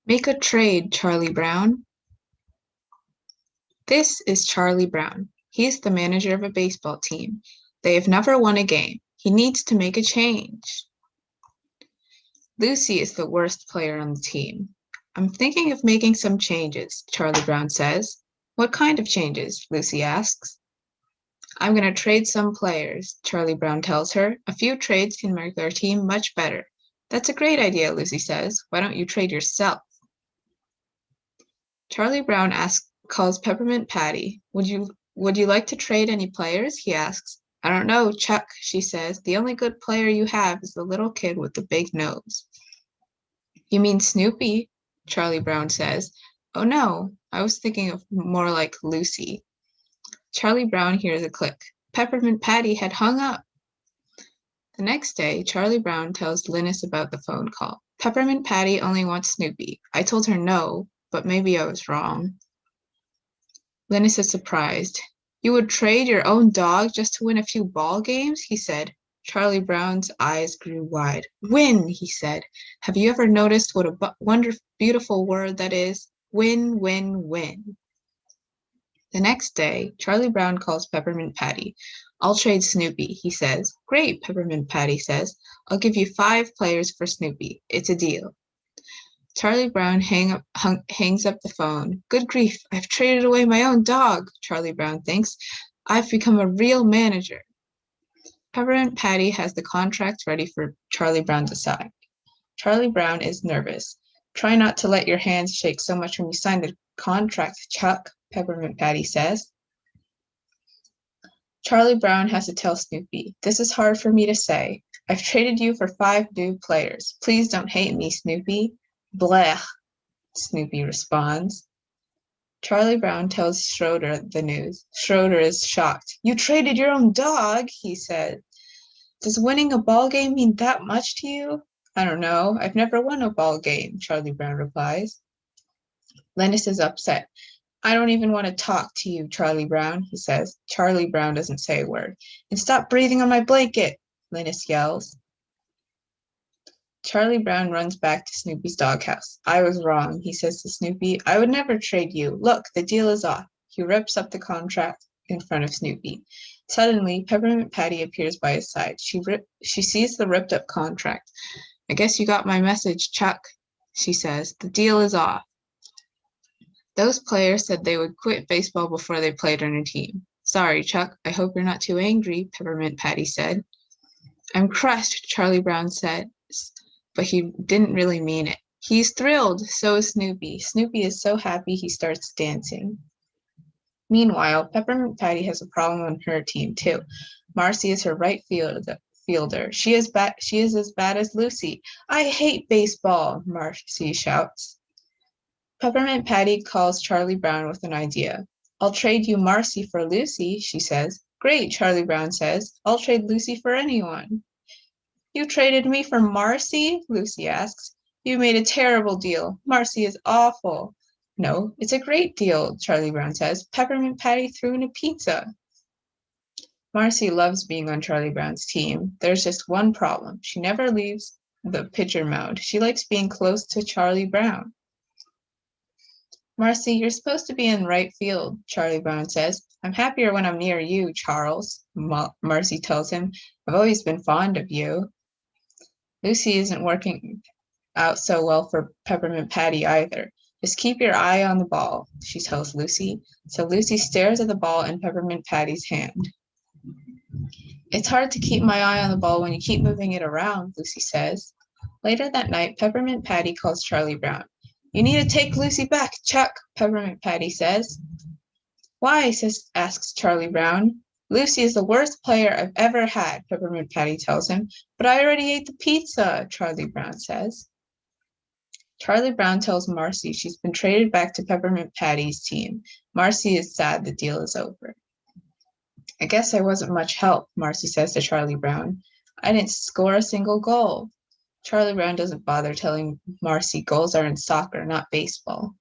Make a trade, Charlie Brown. This is Charlie Brown. He's the manager of a baseball team. They have never won a game. He needs to make a change. Lucy is the worst player on the team. I'm thinking of making some changes, Charlie Brown says. What kind of changes? Lucy asks. I'm going to trade some players, Charlie Brown tells her. A few trades can make our team much better. That's a great idea, Lucy says. Why don't you trade yourself? Charlie Brown calls Peppermint Patty. Would you like to trade any players? He asks. I don't know, Chuck, she says. The only good player you have is the little kid with the big nose. You mean Snoopy? Charlie Brown says. Oh no, I was thinking of more like Lucy. Charlie Brown hears a click. Peppermint Patty had hung up. The next day, Charlie Brown tells Linus about the phone call. Peppermint Patty only wants Snoopy. I told her no, but maybe I was wrong. Linus is surprised. You would trade your own dog just to win a few ball games? He said. Charlie Brown's eyes grew wide. Win, he said. Have you ever noticed what a wonderful, beautiful word that is? Win, win, win. The next day, Charlie Brown calls Peppermint Patty. I'll trade Snoopy, he says. Great, Peppermint Patty says. I'll give you 5 players for Snoopy. It's a deal. Charlie Brown hangs up the phone. Good grief, I've traded away my own dog, Charlie Brown thinks. I've become a real manager. Peppermint Patty has the contract ready for Charlie Brown to sign. Charlie Brown is nervous. Try not to let your hands shake so much when you sign the contract, Chuck, Peppermint Patty says. Charlie Brown has to tell Snoopy, this is hard for me to say. I've traded you for 5 new players. Please don't hate me, Snoopy. Blech, Snoopy responds. Charlie Brown tells Schroeder the news. Schroeder is shocked. You traded your own dog, he said. Does winning a ball game mean that much to you? I don't know. I've never won a ball game, Charlie Brown replies. Linus is upset. I don't even want to talk to you, Charlie Brown, he says. Charlie Brown doesn't say a word. And stop breathing on my blanket, Linus yells. Charlie Brown runs back to Snoopy's doghouse. I was wrong, he says to Snoopy. I would never trade you. Look, the deal is off. He rips up the contract in front of Snoopy. Suddenly, Peppermint Patty appears by his side. She sees the ripped up contract. I guess you got my message, Chuck, she says. The deal is off. Those players said they would quit baseball before they played on a team. Sorry, Chuck. I hope you're not too angry, Peppermint Patty said. I'm crushed, Charlie Brown said, but he didn't really mean it. He's thrilled. So is Snoopy. Snoopy is so happy he starts dancing. Meanwhile, Peppermint Patty has a problem on her team, too. Marcy is her right fielder. She is as bad as Lucy. I hate baseball, Marcy shouts. Peppermint Patty calls Charlie Brown with an idea. I'll trade you Marcy for Lucy, she says. Great, Charlie Brown says. I'll trade Lucy for anyone. You traded me for Marcy? Lucy asks. You made a terrible deal. Marcy is awful. No, it's a great deal, Charlie Brown says. Peppermint Patty threw in a pizza. Marcy loves being on Charlie Brown's team. There's just one problem. She never leaves the pitcher mound. She likes being close to Charlie Brown. Marcy, you're supposed to be in right field, Charlie Brown says. I'm happier when I'm near you, Charles, Marcy tells him. I've always been fond of you. Lucy isn't working out so well for Peppermint Patty either. Just keep your eye on the ball, she tells Lucy. So Lucy stares at the ball in Peppermint Patty's hand. It's hard to keep my eye on the ball when you keep moving it around, Lucy says. Later that night, Peppermint Patty calls Charlie Brown. You need to take Lucy back, Chuck, Peppermint Patty says. Why, asks Charlie Brown. Lucy is the worst player I've ever had, Peppermint Patty tells him. But I already ate the pizza, Charlie Brown says. Charlie Brown tells Marcy she's been traded back to Peppermint Patty's team. Marcy is sad the deal is over. I guess I wasn't much help, Marcy says to Charlie Brown. I didn't score a single goal. Charlie Brown doesn't bother telling Marcy goals are in soccer, not baseball.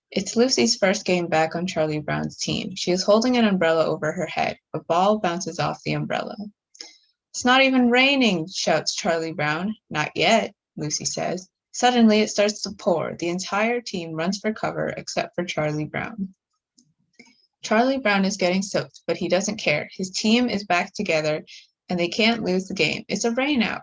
It's Lucy's first game back on Charlie Brown's team. She is holding an umbrella over her head. A ball bounces off the umbrella. It's not even raining, shouts Charlie Brown. Not yet, Lucy says. Suddenly, it starts to pour. The entire team runs for cover except for Charlie Brown. Charlie Brown is getting soaked, but he doesn't care. His team is back together, and they can't lose the game. It's a rainout.